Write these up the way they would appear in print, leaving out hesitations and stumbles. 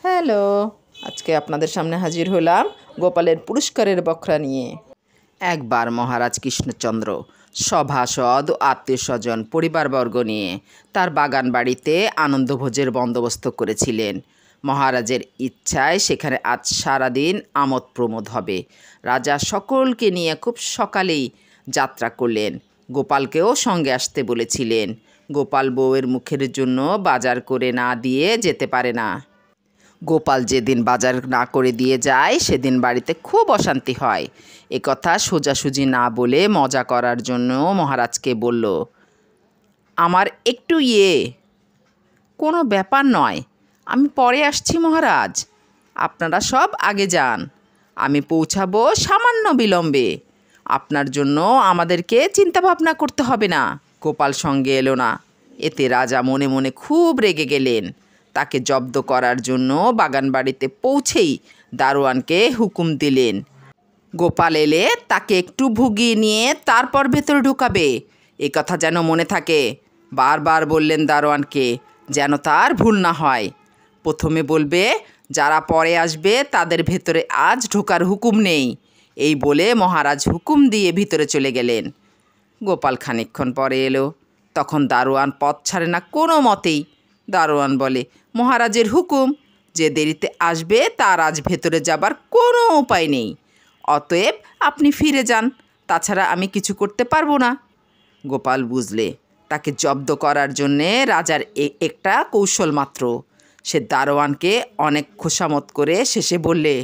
Hello, আজকে আপনাদের সামনে হাজির হলাম গোপালের পুরস্কারের বখরা নিয়ে। একবার মহারাজ কৃষ্ণচন্দ্র সভাসদ ও আত্মীয়স্বজন পরিবারবর্গ নিয়ে তার বাগান বাড়িতে আনন্দভোজের বন্দোবস্ত করেছিলেন। মহারাজের ইচ্ছায় সেখানে আজ সারাদিন আমোদ প্রমোদ হবে। রাজা সকলকে নিয়ে খুব সকালেই যাত্রা করলেন। গোপালকেও সঙ্গে আসতে বলেছিলেন। গোপাল বউয়ের মুখের জন্য বাজার করে না দিয়ে যেতে পারে না। গোপাল যেদিন বাজার না করে দিয়ে যায় সেদিন বাড়িতে খুব অশান্তি হয়। একথা সোজাসুজি না বলে মজা করার জন্য মহারাজকে বলল, আমার একটু কোনো ব্যাপার নয়, আমি পরে আসছি মহারাজ, আপনারা সব আগে যান, আমি পৌঁছাবো সামান্য বিলম্বে, আপনার জন্য আমাদেরকে চিন্তাভাবনা করতে হবে না। গোপাল সঙ্গে এলো না। এতে রাজা মনে মনে খুব রেগে গেলেন। তাকে জব্দ করার জন্য বাগান বাড়িতে পৌঁছেই দারোয়ানকে হুকুম দিলেন, গোপাল এলে তাকে একটু ভুগিয়ে নিয়ে তারপর ভেতরে ঢুকাবে, এ কথা যেন মনে থাকে। বারবার বললেন দারোয়ানকে, যেন তার ভুল না হয়। প্রথমে বলবে, যারা পরে আসবে তাদের ভেতরে আজ ঢোকার হুকুম নেই। এই বলে মহারাজ হুকুম দিয়ে ভিতরে চলে গেলেন। গোপাল খানিকক্ষণ পরে এলো। তখন দারোয়ান পথ ছাড়ে না কোনো মতেই। দারোয়ান বলে, মহারাজের হুকুম, যে দেরিতে আসবে তার আজ ভেতরে যাবার কোনো উপায় নেই, অতএব আপনি ফিরে যান, তাছাড়া আমি কিছু করতে পারবো না। গোপাল বুঝলে তাকে জব্দ করার জন্যে রাজার একটা কৌশল মাত্র। সে দারোয়ানকে অনেক খোশামত করে শেষে বললে,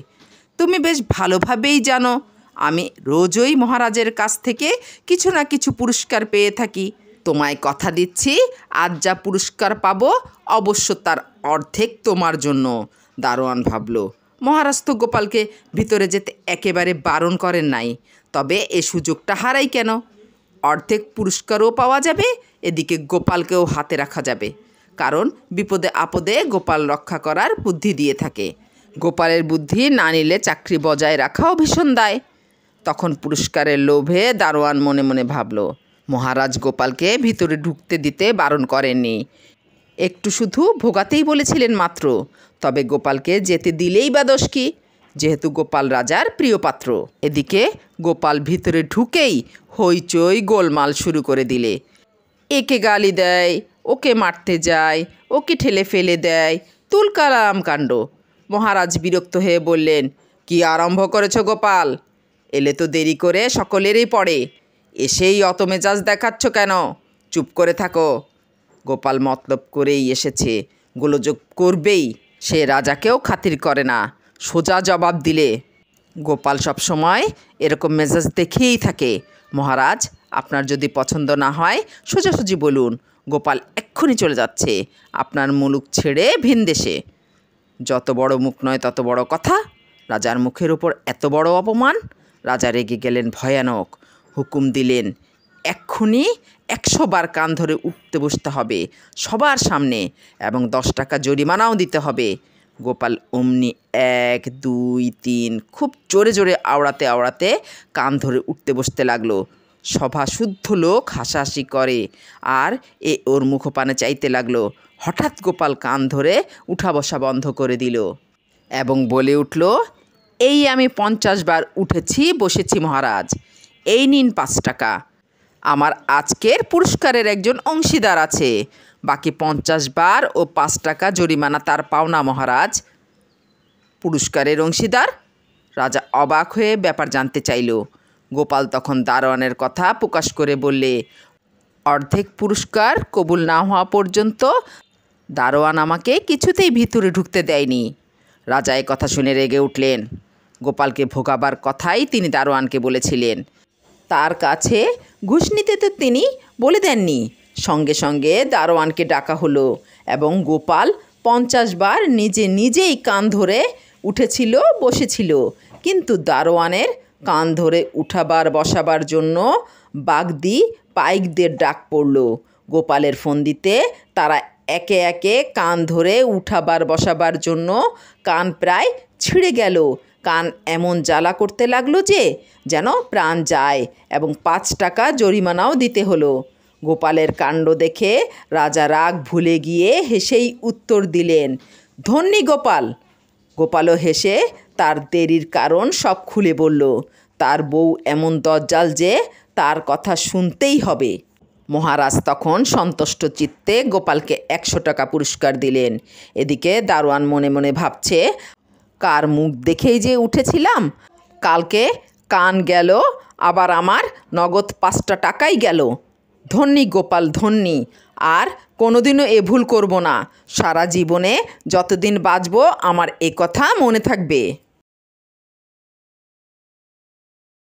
তুমি বেশ ভালোভাবেই জানো আমি রোজই মহারাজের কাছ থেকে কিছু না কিছু পুরস্কার পেয়ে থাকি। তোমায় কথা দিচ্ছি, আজ যা পুরস্কার পাবো অবশ্য তার অর্ধেক তোমার জন্য। দারোয়ান ভাবল, মহারাজ তো গোপালকে ভিতরে যেতে একেবারে বারণ করেন নাই, তবে এ সুযোগটা হারাই কেন? অর্ধেক পুরস্কারও পাওয়া যাবে, এদিকে গোপালকেও হাতে রাখা যাবে, কারণ বিপদে আপদে গোপাল রক্ষা করার বুদ্ধি দিয়ে থাকে। গোপালের বুদ্ধি না নিলে চাকরি বজায় রাখাও ভীষণ দায়। তখন পুরস্কারের লোভে দারোয়ান মনে মনে ভাবল, মহারাজ গোপালকে ভিতরে ঢুকতে দিতে বারণ করেননি, একটু শুধু ভোগাতেই বলেছিলেন মাত্র, তবে গোপালকে যেতে দিলেই বা দোষ কী, যেহেতু গোপাল রাজার প্রিয় পাত্র। এদিকে গোপাল ভিতরে ঢুকেই হইচই গোলমাল শুরু করে দিলে। একে গালি দেয়, ওকে মারতে যায়, ওকে ঠেলে ফেলে দেয়, তুলকালাম কাণ্ড। মহারাজ বিরক্ত হয়ে বললেন, কি আরম্ভ করেছ গোপাল? এলে তো দেরি করে সকলেরই পড়ে, এসেই অত মেজাজ দেখাচ্ছ কেন? চুপ করে থাকো। গোপাল মতলব করেই এসেছে, গোলযোগ করবেই, সে রাজাকেও খাতির করে না। সোজা জবাব দিলে, গোপাল সব সময় এরকম মেজাজ দেখেই থাকে। মহারাজ, আপনার যদি পছন্দ না হয় সোজাসুজি বলুন, গোপাল এক্ষুনি চলে যাচ্ছে আপনার মুলুক ছেড়ে ভিন দেশে। যত বড় মুখ নয় তত বড় কথা, রাজার মুখের উপর এত বড় অপমান। রাজা রেগে গেলেন ভয়ানক, হুকুম দিলেন, এক্ষুনি 100 বার কান ধরে উঠতে বসতে হবে সবার সামনে, এবং 10 টাকা জরিমানাও দিতে হবে। গোপাল অমনি 1, 2, 3 খুব জোরে জোরে আওড়াতে আওড়াতে কান ধরে উঠতে বসতে লাগলো। সভা শুদ্ধ লোক হাসাহাসি করে, আর ওর মুখপানে চাইতে লাগলো। হঠাৎ গোপাল কান ধরে উঠা বসা বন্ধ করে দিল এবং বলে উঠল, এই আমি 50 বার উঠেছি বসেছি মহারাজ, এই নিন 5 টাকা। আমার আজকের পুরস্কারের একজন অংশীদার আছে, বাকি 50 বার ও 5 টাকা জরিমানা তার পাওনা মহারাজ। পুরস্কারের অংশীদার? রাজা অবাক হয়ে ব্যাপার জানতে চাইল। গোপাল তখন দারোয়ানের কথা প্রকাশ করে বললে, অর্ধেক পুরস্কার কবুল না হওয়া পর্যন্ত দারোয়ান আমাকে কিছুতেই ভিতরে ঢুকতে দেয়নি। রাজা এ কথা শুনে রেগে উঠলেন। গোপালকে ভোগাবার কথাই তিনি দারোয়ানকে বলেছিলেন। তার কাছে ঘুষ নিতে তো তিনি বলে দেননি। সঙ্গে সঙ্গে দারোয়ানকে ডাকা হলো এবং গোপাল 50 বার নিজেই কান ধরে উঠেছিল বসেছিল, কিন্তু দারোয়ানের কান ধরে উঠাবার বসাবার জন্য বাগদি পাইকদের ডাক পড়ল। গোপালের ফন্দিতে তারা একে একে কান ধরে উঠাবার বসাবার জন্য কান প্রায় ছিঁড়ে গেল। কান এমন জ্বালা করতে লাগলো যে যেন প্রাণ যায়, এবং 5 টাকা জরিমানাও দিতে হলো। গোপালের কাণ্ড দেখে রাজা রাগ ভুলে গিয়ে হেসেই উত্তর দিলেন, ধন্যী গোপাল, গোপালও হেসে তার দেরির কারণ সব খুলে বলল। তার বউ এমন দজ্জাল যে তার কথা শুনতেই হবে। মহারাজ তখন সন্তুষ্ট চিত্তে গোপালকে 100 টাকা পুরস্কার দিলেন। এদিকে দারোয়ান মনে মনে ভাবছে, কার মুখ দেখেই যে উঠেছিলাম, কালকে কান গেল, আবার আমার নগদ 5টা টাকাই গেল। ধন্যী গোপাল, ধন্যী, আর কোনোদিনও এ ভুল করব না। সারা জীবনে যতদিন বাঁচব আমার এ কথা মনে থাকবে।